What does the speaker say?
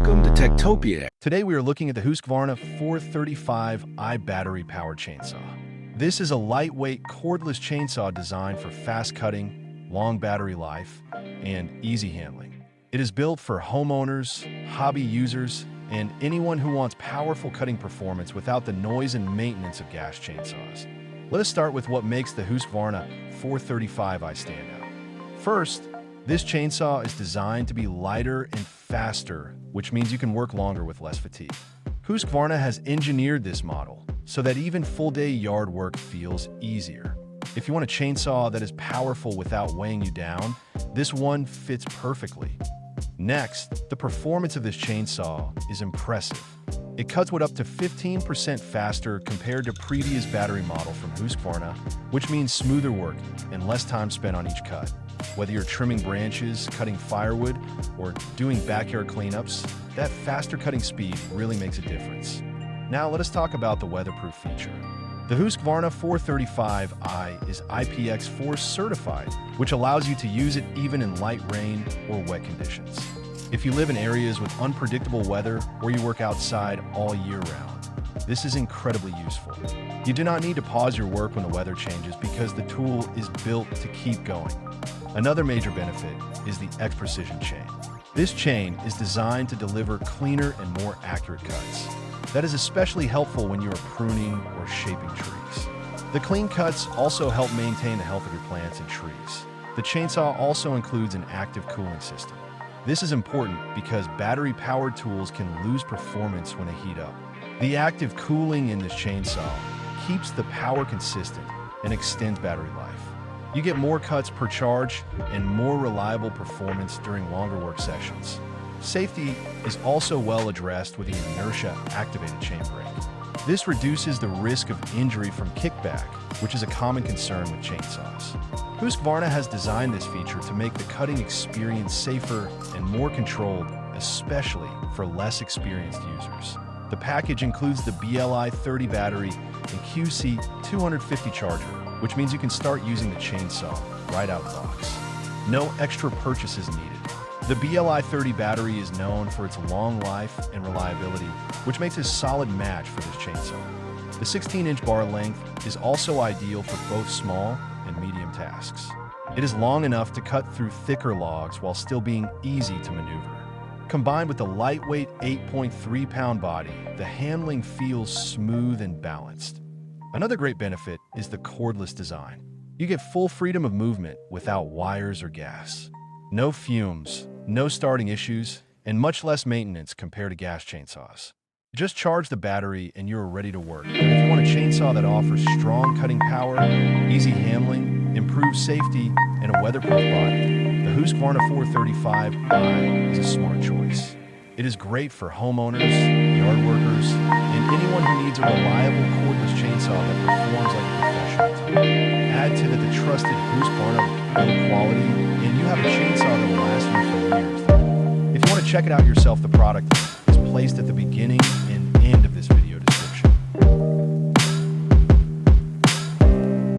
Welcome to Techtopia. Today we are looking at the Husqvarna 435i battery-powered chainsaw. This is a lightweight cordless chainsaw designed for fast cutting, long battery life, and easy handling. It is built for homeowners, hobby users, and anyone who wants powerful cutting performance without the noise and maintenance of gas chainsaws. Let us start with what makes the Husqvarna 435i stand out. First, this chainsaw is designed to be lighter and faster, which means you can work longer with less fatigue. Husqvarna has engineered this model so that even full-day yard work feels easier. If you want a chainsaw that is powerful without weighing you down, this one fits perfectly. Next, the performance of this chainsaw is impressive. It cuts wood up to 15% faster compared to previous battery model from Husqvarna, which means smoother work and less time spent on each cut. Whether you're trimming branches, cutting firewood, or doing backyard cleanups, that faster cutting speed really makes a difference. Now let us talk about the weatherproof feature. The Husqvarna 435i is IPX4 certified, which allows you to use it even in light rain or wet conditions. If you live in areas with unpredictable weather or you work outside all year round, this is incredibly useful. You do not need to pause your work when the weather changes because the tool is built to keep going. Another major benefit is the X-Precision chain. This chain is designed to deliver cleaner and more accurate cuts. That is especially helpful when you are pruning or shaping trees. The clean cuts also help maintain the health of your plants and trees. The chainsaw also includes an active cooling system. This is important because battery-powered tools can lose performance when they heat up. The active cooling in this chainsaw keeps the power consistent and extends battery life. You get more cuts per charge and more reliable performance during longer work sessions. Safety is also well addressed with the inertia-activated chain brake. This reduces the risk of injury from kickback, which is a common concern with chainsaws. Husqvarna has designed this feature to make the cutting experience safer and more controlled, especially for less experienced users. The package includes the BLI 30 battery and QC 250 charger, which means you can start using the chainsaw right out of the box. No extra purchases needed. The BLI 30 battery is known for its long life and reliability, which makes it a solid match for this chainsaw. The 16-inch bar length is also ideal for both small and medium tasks. It is long enough to cut through thicker logs while still being easy to maneuver. Combined with the lightweight 8.3-pound body, the handling feels smooth and balanced. Another great benefit is the cordless design. You get full freedom of movement without wires or gas. No fumes, no starting issues, and much less maintenance compared to gas chainsaws. Just charge the battery and you're ready to work. But if you want a chainsaw that offers strong cutting power, easy handling, improved safety, and a weatherproof body, the Husqvarna 435i is a smart choice. It is great for homeowners, yard workers, and anyone who needs a reliable cordless chainsaw that performs like a professional tool. Add to that the trusted Husqvarna build quality, and you have a chainsaw that will last you for years. If you want to check it out yourself, the product is placed at the beginning